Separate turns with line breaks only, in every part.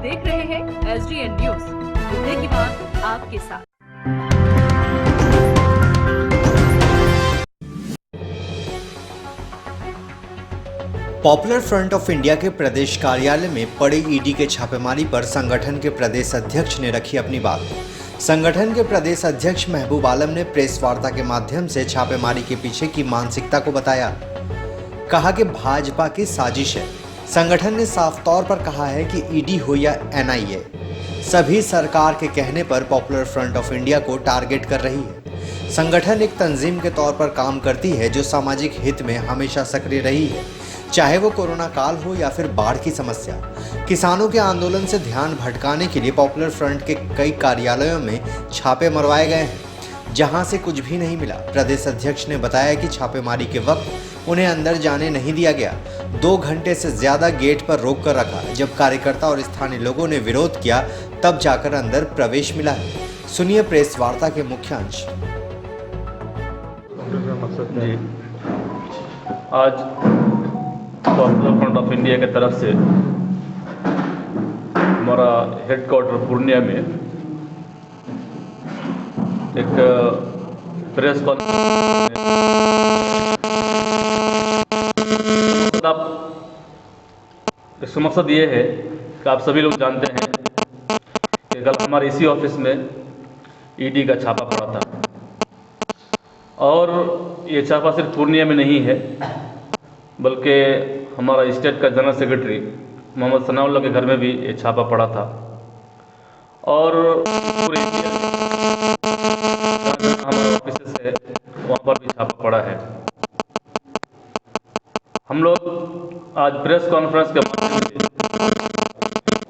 देख रहे हैं SDN न्यूज, मुद्दे की बात आपके साथ।
पॉपुलर फ्रंट ऑफ इंडिया के प्रदेश कार्यालय में पड़ी ईडी के छापेमारी पर संगठन के प्रदेश अध्यक्ष ने रखी अपनी बात। संगठन के प्रदेश अध्यक्ष महबूब आलम ने प्रेस वार्ता के माध्यम से छापेमारी के पीछे की मानसिकता को बताया। कहा कि भाजपा की साजिश है। संगठन ने साफ तौर पर कहा है कि ईडी हो या NIA, सभी सरकार के कहने पर पॉपुलर फ्रंट ऑफ इंडिया को टारगेट कर रही है। संगठन एक तंजीम के तौर पर काम करती है जो सामाजिक हित में हमेशा सक्रिय रही है, चाहे वो कोरोना काल हो या फिर बाढ़ की समस्या। किसानों के आंदोलन से ध्यान भटकाने के लिए पॉपुलर फ्रंट के कई कार्यालयों में छापे मरवाए गए हैं, जहां से कुछ भी नहीं मिला। प्रदेश अध्यक्ष ने बताया कि छापेमारी के वक्त उन्हें अंदर जाने नहीं दिया गया। 2 घंटे से ज्यादा गेट पर रोक कर रखा। जब कार्यकर्ता और स्थानीय लोगों ने विरोध किया तब जाकर अंदर प्रवेश मिला है। सुनिए प्रेस वार्ता के मुख्यांश।
आज पॉपुलर फ्रंट ऑफ इंडिया की तरफ से हमारा हेडक्वार्टर पूर्णिया में एक प्रेस कॉन्फ्रेंस इसका मकसद ये है कि आप सभी लोग जानते हैं कि कल हमारे इसी ऑफिस में ईडी का छापा पड़ा था और ये छापा सिर्फ पूर्णिया में नहीं है बल्कि हमारा स्टेट का जनरल सेक्रेटरी मोहम्मद सनाउल्लाह के घर में भी ये छापा पड़ा था और पूरे हमारे ऑफिस से वहाँ पर भी छापा पड़ा है। हम लोग आज प्रेस कॉन्फ्रेंस के माध्यम से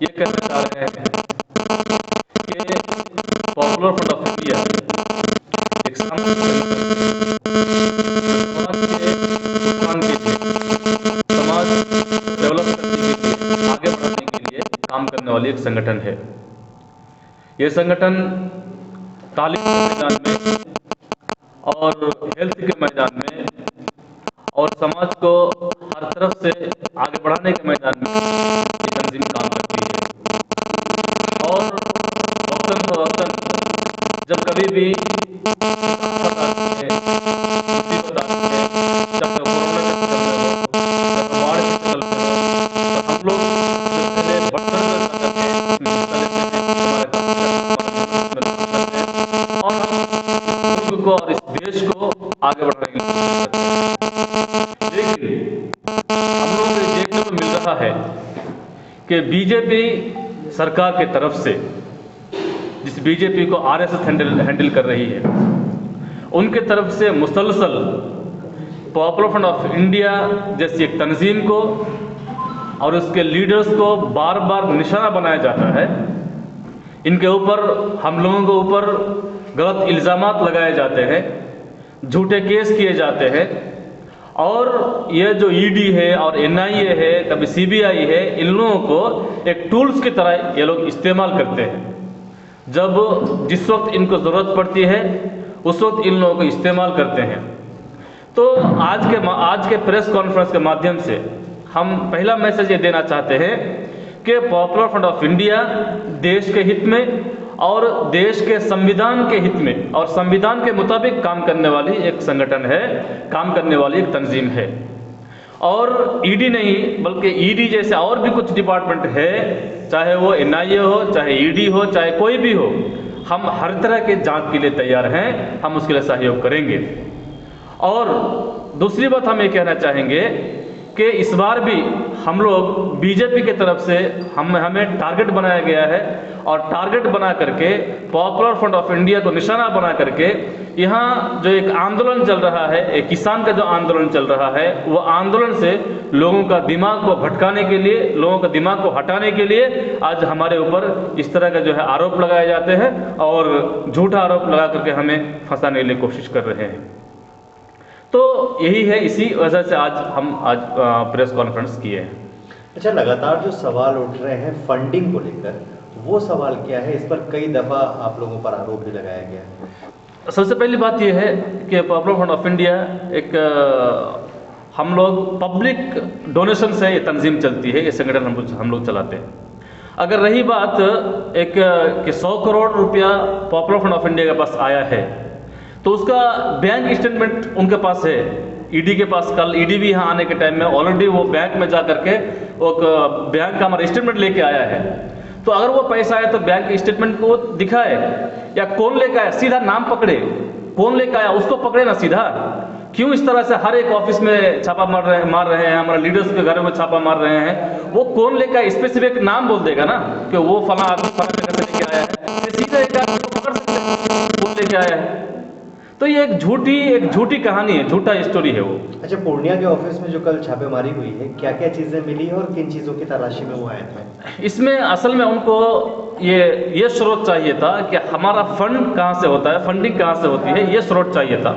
ये कहना चाह रहे हैं कि पॉपुलर फ्रंट ऑफ इंडिया एक समाज डेवलप करने के लिए, आगे बढ़ाने के लिए काम करने वाली एक संगठन है। ये संगठन तालीम के मैदान में और हेल्थ के मैदान में और समाज को हर तरफ से आगे बढ़ाने के मैदान में ये तंजीम काम करती है। और वक्तन फवक्तन जब कभी भी आफत आती है, मुसीबत आती है, जब कोरोना के चक्कर में हो, जब बाढ़ के चक्कर में हो, तो हम लोग पहले बढ़कर करते हैं, उसमें हिस्सा लेते हैं, हमारे और हम मुल्क को और इस देश को आगे बढ़ाने की कोशिश करते हैं। लेकिन हम लोगों को देखने को मिल रहा है कि बीजेपी सरकार की तरफ से, जिस बीजेपी को RSS हैंडल कर रही है, उनके तरफ से मुसलसल पॉपुलर फ्रंट ऑफ इंडिया जैसी एक तंजीम को और उसके लीडर्स को बार बार निशाना बनाया जाता है। इनके ऊपर, हम लोगों के ऊपर गलत इल्ज़ामात लगाए जाते हैं, झूठे केस किए जाते हैं और ये जो ईडी है और NIA है, कभी CBI है, इन लोगों को एक टूल्स की तरह ये लोग इस्तेमाल करते हैं। जब जिस वक्त इनको ज़रूरत पड़ती है उस वक्त इन लोगों को इस्तेमाल करते हैं। तो आज के प्रेस कॉन्फ्रेंस के माध्यम से हम पहला मैसेज ये देना चाहते हैं कि पॉपुलर फ्रंट ऑफ इंडिया देश के हित में और देश के संविधान के हित में और संविधान के मुताबिक काम करने वाली एक संगठन है, काम करने वाली एक तंजीम है। और ईडी नहीं बल्कि ईडी जैसे और भी कुछ डिपार्टमेंट है, चाहे वो NIA हो, चाहे ईडी हो, चाहे कोई भी हो, हम हर तरह के जांच के लिए तैयार हैं, हम उसके लिए सहयोग करेंगे। और दूसरी बात हम ये कहना चाहेंगे कि इस बार भी हम लोग बीजेपी की तरफ से हमें टारगेट बनाया गया है और टारगेट बना करके पॉपुलर फ्रंट ऑफ इंडिया को निशाना बना करके यहाँ जो एक आंदोलन चल रहा है, एक किसान का जो आंदोलन चल रहा है, वो आंदोलन से लोगों का दिमाग को भटकाने के लिए, लोगों का दिमाग को हटाने के लिए आज हमारे ऊपर इस तरह का जो है आरोप लगाए जाते हैं और झूठा आरोप लगा करके हमें फंसाने के लिए कोशिश कर रहे हैं। तो यही है, इसी वजह से आज प्रेस कॉन्फ्रेंस किए हैं।
अच्छा, लगातार जो सवाल उठ रहे हैं फंडिंग को लेकर, वो सवाल क्या है? इस पर कई दफा आप लोगों पर आरोप भी लगाया गया है।
सबसे पहली बात यह है कि पॉपुलर फ्रंट ऑफ इंडिया एक हम लोग पब्लिक डोनेशन से ये तंजीम चलती है, ये संगठन हम लोग चलाते हैं। अगर रही बात एक कि 100 करोड़ रुपया पॉपुलर फ्रंट ऑफ इंडिया के पास आया है, तो उसका बैंक स्टेटमेंट उनके पास है, ईडी के पास। कल ईडी भी यहाँ आने के टाइम में ऑलरेडी वो बैंक में जा करके बैंक का हमारा स्टेटमेंट लेके आया है। तो अगर वो पैसा है तो बैंक स्टेटमेंट को दिखाए, या कौन लेकर आया, सीधा नाम पकड़े, कौन लेकर आया उसको पकड़े ना सीधा। क्यों इस तरह से हर एक ऑफिस में छापा मार रहे हैं, हमारे लीडर्स के घरों में छापा मार रहे हैं। वो कौन लेकर आया, स्पेसिफिक नाम बोल देगा ना कि वो फला आदमी फला जगह से लेके आया है, सीधा एक आदमी को पकड़ सकते हैं कौन लेके आया है। तो ये एक झूठी कहानी है, झूठा स्टोरी है वो।
अच्छा, पूर्णिया के ऑफिस में जो कल छापेमारी हुई है, क्या क्या चीजें मिली और किन चीजों की तलाशी में वो आए थे?
इसमें असल में उनको ये स्रोत चाहिए था कि हमारा फंड कहाँ से होता है, फंडिंग कहाँ से होती है, ये स्रोत चाहिए था।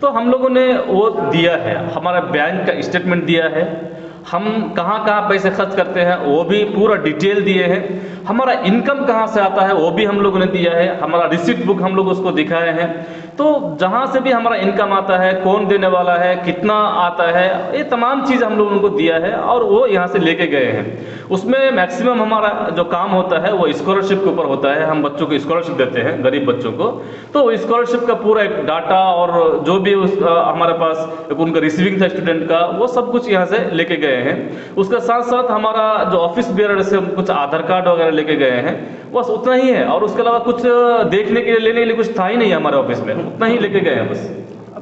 तो हम लोगों ने वो दिया है, हमारा बैंक का स्टेटमेंट दिया है, हम कहाँ कहाँ पैसे खर्च करते हैं वो भी पूरा डिटेल दिए हैं, हमारा इनकम कहाँ से आता है वो भी हम लोगों ने दिया है, हमारा रिसिप्ट बुक हम लोग उसको दिखाए हैं। तो जहाँ से भी हमारा इनकम आता है, कौन देने वाला है, कितना आता है, ये तमाम चीज़ हम लोग उनको दिया है और वो यहाँ से लेके गए हैं। उसमें मैक्सिमम हमारा जो काम होता है वो स्कॉलरशिप के ऊपर होता है। हम बच्चों को स्कॉलरशिप देते हैं, गरीब बच्चों को, तो स्कॉलरशिप का पूरा एक डाटा और जो भी हमारे पास एक उनका रिसीविंग था स्टूडेंट का, वो सब कुछ यहाँ से लेके गए हैं। उसके साथ साथ हमारा जो ऑफिस बेयर से कुछ आधार कार्ड वगैरह लेके गए हैं, बस उतना ही है। और उसके अलावा कुछ देखने के लिए, लेने के लिए कुछ था ही नहीं हमारे ऑफिस में, उतना ही लेके गए हैं बस।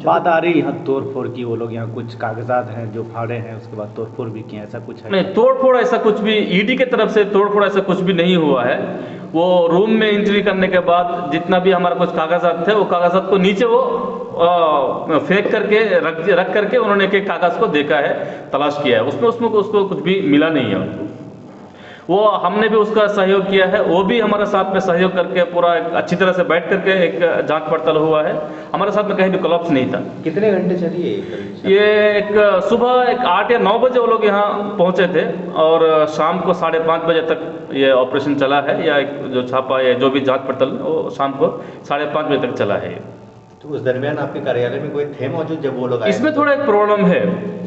बात आ रही है तोड़ फोड़ की, वो लोग यहाँ कुछ कागजात हैं जो फाड़े हैं, उसके बाद तोड़ फोड़ भी किए, ऐसा कुछ है?
नहीं, तोड़ फोड़ ऐसा कुछ भी ईडी की तरफ से तोड़ फोड़ ऐसा कुछ भी नहीं हुआ है। वो रूम में एंट्री करने के बाद जितना भी हमारा कुछ कागजात थे, वो कागजात को नीचे वो फेंक करके रख करके उन्होंने एक एक कागज को देखा है, तलाश किया है, उसमें उसको कुछ भी मिला नहीं है। वो हमने भी उसका सहयोग किया है, वो भी हमारे साथ में सहयोग करके पूरा एक अच्छी तरह से बैठ करके एक जांच पड़ताल हुआ है। हमारे साथ में कहीं भी कोलैप्स नहीं था।
कितने घंटे चली है
ये एक सुबह 8 या 9 बजे वो लोग यहाँ पहुँचे थे और शाम को 5:30 बजे तक ये ऑपरेशन चला है, या जो छापा या जो भी जांच पड़ताल वो शाम को 5:30 बजे तक चला है।
तो उस दरमियान आपके कार्यालय में कोई थे मौजूद जब वो लोग आए?
इसमें थोड़ा एक प्रॉब्लम है।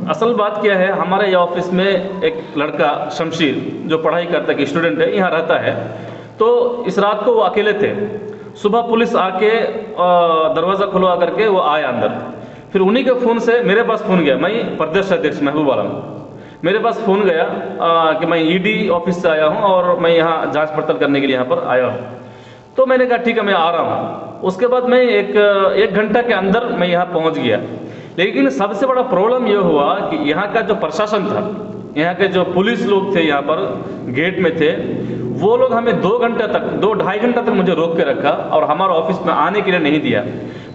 असल बात क्या है, हमारे ये ऑफिस में एक लड़का शमशीर जो पढ़ाई करता है, स्टूडेंट है, यहाँ रहता है। तो इस रात को वो अकेले थे। सुबह पुलिस आके दरवाज़ा खुलवा करके वो आए अंदर। फिर उन्हीं के फ़ोन से मेरे पास फ़ोन गया, मैं प्रदेश अध्यक्ष महबूब आलम, मेरे पास फ़ोन गया कि मैं ईडी ऑफिस से आया हूँ और मैं यहाँ जाँच पड़ताल करने के लिए यहाँ पर आया हूँ। तो मैंने कहा ठीक है, मैं आ रहा हूँ। उसके बाद मैं एक घंटा के अंदर मैं यहाँ पहुँच गया। लेकिन सबसे बड़ा प्रॉब्लम ये हुआ कि यहाँ का जो प्रशासन था, यहाँ के जो पुलिस लोग थे यहाँ पर गेट में थे, वो लोग हमें 2-2.5 घंटा तक मुझे रोक के रखा और हमारे ऑफिस में आने के लिए नहीं दिया।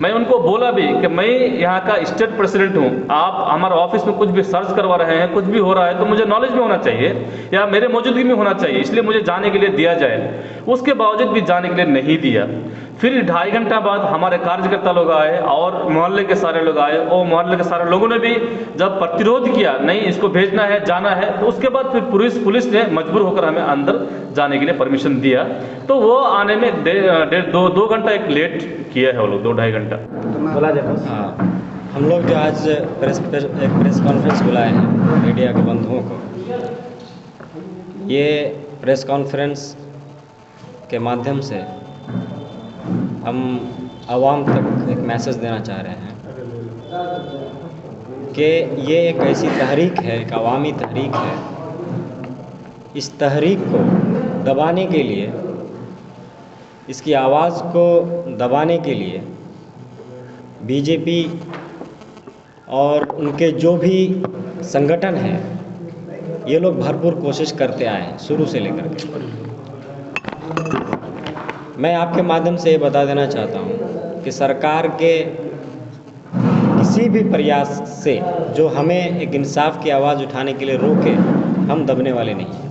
मैं उनको बोला भी कि मैं यहाँ का स्टेट प्रेसिडेंट हूँ, आप हमारे ऑफिस में कुछ भी सर्च करवा रहे हैं, कुछ भी हो रहा है तो मुझे नॉलेज में होना चाहिए या मेरे मौजूदगी में होना चाहिए, इसलिए मुझे जाने के लिए दिया जाए। उसके बावजूद भी जाने के लिए नहीं दिया। फिर 2.5 घंटा बाद हमारे कार्यकर्ता लोग आए और मोहल्ले के सारे लोग आए, और मोहल्ले के सारे लोगों ने भी जब प्रतिरोध किया, नहीं इसको भेजना है, जाना है, तो उसके बाद फिर पुलिस ने मजबूर होकर हमें अंदर जाने के लिए परमिशन दिया। तो वो आने में 2 घंटा एक लेट किया है वो लोग, 2-2.5 घंटा।
बोला जाए।
हाँ, हम लोग जो आज एक प्रेस कॉन्फ्रेंस बुलाए हैं मीडिया के बंधुओं को, ये प्रेस कॉन्फ्रेंस के माध्यम से हम आवाम तक एक मैसेज देना चाह रहे हैं कि ये एक ऐसी तहरीक है, एक अवामी तहरीक है। इस तहरीक को दबाने के लिए, इसकी आवाज़ को दबाने के लिए बीजेपी और उनके जो भी संगठन हैं, ये लोग भरपूर कोशिश करते आए हैं शुरू से लेकर के। मैं आपके माध्यम से ये बता देना चाहता हूँ कि सरकार के किसी भी प्रयास से जो हमें एक इंसाफ की आवाज़ उठाने के लिए रोके, हम दबने वाले नहीं हैं।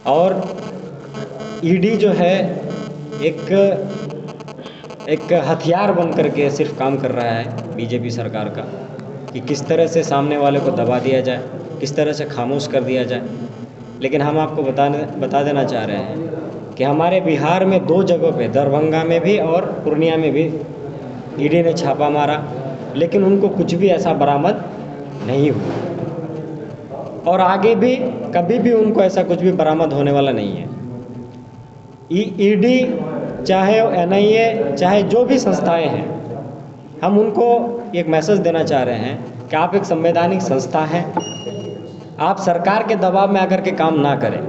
और ईडी जो है एक हथियार बन करके सिर्फ काम कर रहा है बीजेपी सरकार का, कि किस तरह से सामने वाले को दबा दिया जाए, किस तरह से खामोश कर दिया जाए। लेकिन हम आपको बता देना चाह रहे हैं कि हमारे बिहार में 2 जगहों पे, दरभंगा में भी और पूर्णिया में भी ईडी ने छापा मारा, लेकिन उनको कुछ भी ऐसा बरामद नहीं हुआ। और आगे भी कभी भी उनको ऐसा कुछ भी बरामद होने वाला नहीं है। ईडी चाहे NIA चाहे जो भी संस्थाएं हैं, हम उनको एक मैसेज देना चाह रहे हैं कि आप एक संवैधानिक संस्था हैं, आप सरकार के दबाव में आकर के काम ना करें,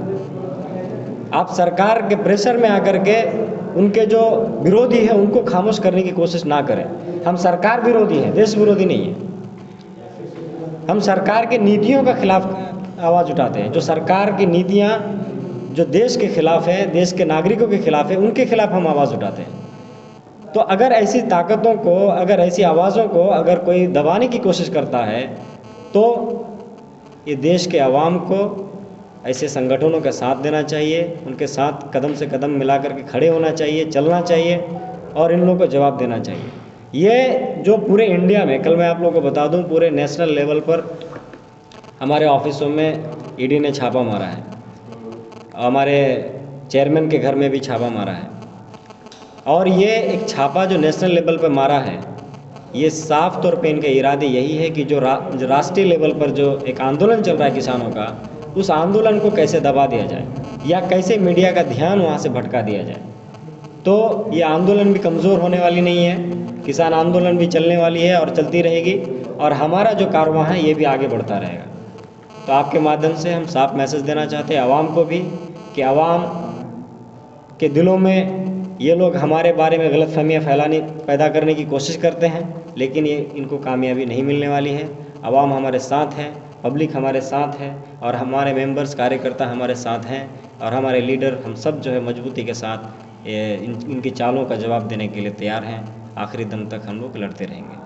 आप सरकार के प्रेशर में आकर के उनके जो विरोधी हैं उनको खामोश करने की कोशिश ना करें। हम सरकार विरोधी हैं, देश विरोधी नहीं है। हम सरकार की नीतियों के खिलाफ आवाज़ उठाते हैं। जो सरकार की नीतियाँ जो देश के खिलाफ है, देश के नागरिकों के खिलाफ है, उनके खिलाफ हम आवाज़ उठाते हैं। तो अगर ऐसी ताकतों को, अगर ऐसी आवाज़ों को अगर कोई दबाने की कोशिश करता है तो ये देश के आवाम को ऐसे संगठनों का साथ देना चाहिए, उनके साथ कदम से कदम मिला करके खड़े होना चाहिए, चलना चाहिए और इन लोगों को जवाब देना चाहिए। ये जो पूरे इंडिया में, कल मैं आप लोगों को बता दूं, पूरे नेशनल लेवल पर हमारे ऑफिसों में ईडी ने छापा मारा है, हमारे चेयरमैन के घर में भी छापा मारा है। और ये एक छापा जो नेशनल लेवल पर मारा है, ये साफ तौर पे इनके इरादे यही है कि जो राष्ट्रीय लेवल पर जो एक आंदोलन चल रहा है किसानों का, उस आंदोलन को कैसे दबा दिया जाए या कैसे मीडिया का ध्यान वहाँ से भटका दिया जाए। तो ये आंदोलन भी कमज़ोर होने वाली नहीं है, किसान आंदोलन भी चलने वाली है और चलती रहेगी, और हमारा जो कारवां है ये भी आगे बढ़ता रहेगा। तो आपके माध्यम से हम साफ मैसेज देना चाहते हैं आवाम को भी कि आवाम के दिलों में ये लोग हमारे बारे में गलतफहमियाँ पैदा करने की कोशिश करते हैं, लेकिन ये इनको कामयाबी नहीं मिलने वाली है। आवाम हमारे साथ है, पब्लिक हमारे साथ है और हमारे मेंबर्स, कार्यकर्ता हमारे साथ हैं और हमारे लीडर, हम सब जो है मजबूती के साथ इनकी चालों का जवाब देने के लिए तैयार हैं। आखिरी दम तक हम लोग लड़ते रहेंगे।